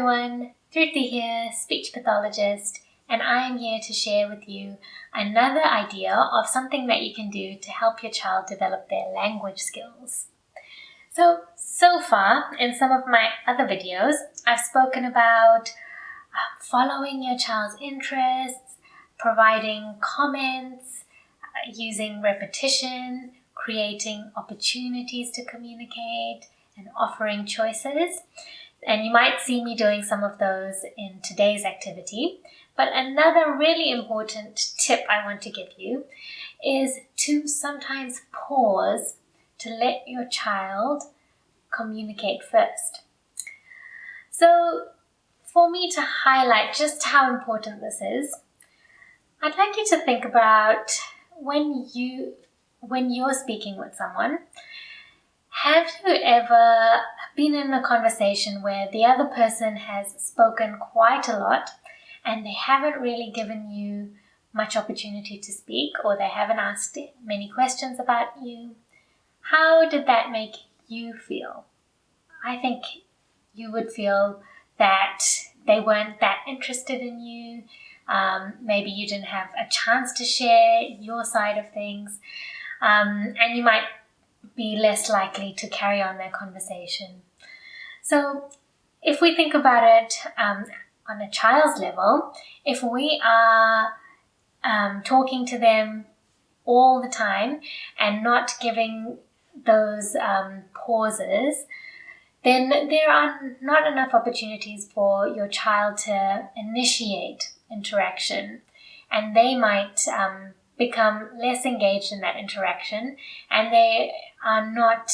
everyone, Triti here, speech pathologist, and I am here to share with you another idea of something that you can do to help your child develop their language skills. So far, in some of my other videos, I've spoken about following your child's interests, providing comments, using repetition, creating opportunities to communicate, and offering choices. And you might see me doing some of those in today's activity. But another really important tip I want to give you is to sometimes pause to let your child communicate first. So for me to highlight just how important this is, I'd like you to think about when you're speaking with someone, have you ever been in a conversation where the other person has spoken quite a lot and they haven't really given you much opportunity to speak, or they haven't asked many questions about you? How did that make you feel? I think you would feel that they weren't that interested in you. Maybe you didn't have a chance to share your side of things, and you might be less likely to carry on their conversation. So if we think about it on a child's level, if we are talking to them all the time and not giving those pauses, then there are not enough opportunities for your child to initiate interaction, and they might become less engaged in that interaction, and they are not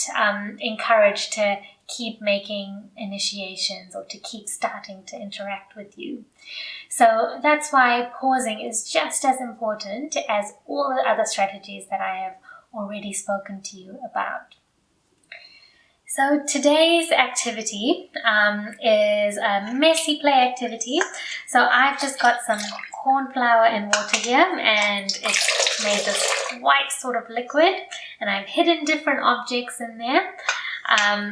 encouraged to keep making initiations or to keep starting to interact with you. So that's why pausing is just as important as all the other strategies that I have already spoken to you about. So today's activity is a messy play activity. So I've just got some corn flour and water here, and it's made this white sort of liquid, and I've hidden different objects in there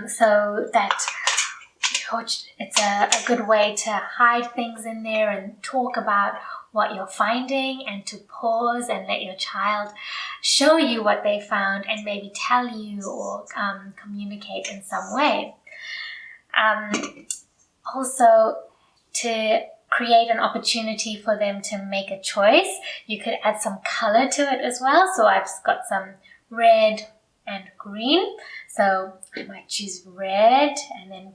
so that it's a good way to hide things in there and talk about what you're finding, and to pause and let your child show you what they found and maybe tell you or communicate in some way. Also, to create an opportunity for them to make a choice, you could add some color to it as well. So I've got some red and green. So I might choose red and then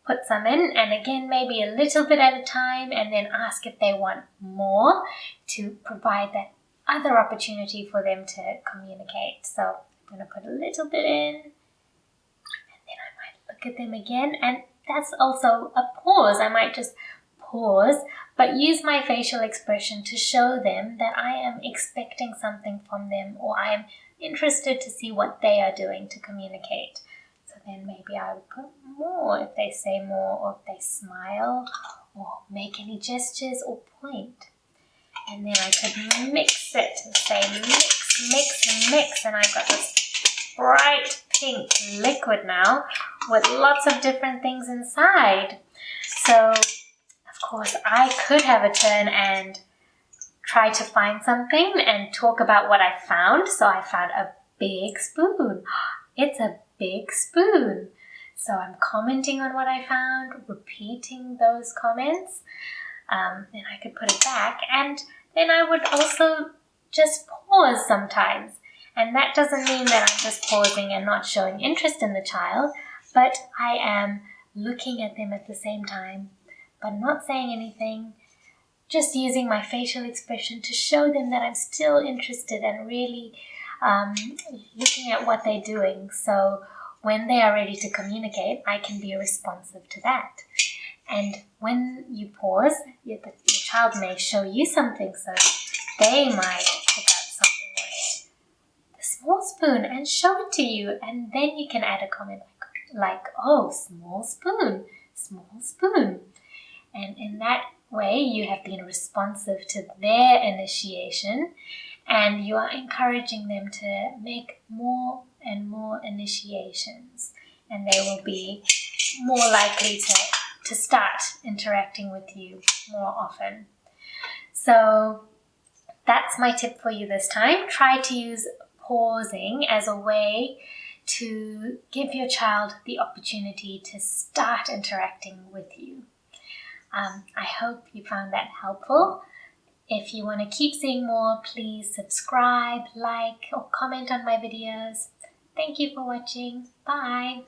put some in, and again, maybe a little bit at a time, and then ask if they want more to provide that other opportunity for them to communicate. So I'm going to put a little bit in, and then I might look at them again, and that's also a pause. I might just pause, but use my facial expression to show them that I am expecting something from them, or I am interested to see what they are doing to communicate. So then maybe I would put more if they say more, or if they smile, or make any gestures or point. And then I could mix it and say mix, mix, mix. And I've got this bright pink liquid now with lots of different things inside. So, of course, I could have a turn and try to find something and talk about what I found. So I found a big spoon. It's a big spoon. So I'm commenting on what I found, repeating those comments. Then I could put it back, and then I would also just pause sometimes. And that doesn't mean that I'm just pausing and not showing interest in the child, but I am looking at them at the same time, but not saying anything, just using my facial expression to show them that I'm still interested and really looking at what they're doing. So when they are ready to communicate, I can be responsive to that. And when you pause, your child may show you something, so they might pick out something like the small spoon and show it to you, and then you can add a comment like, oh, small spoon, small spoon. And in that way, you have been responsive to their initiation, and you are encouraging them to make more and more initiations, and they will be more likely to to start interacting with you more often. So that's my tip for you this time. Try to use pausing as a way to give your child the opportunity to start interacting with you. I hope you found that helpful. If you want to keep seeing more, please subscribe, like, or comment on my videos. Thank you for watching. Bye.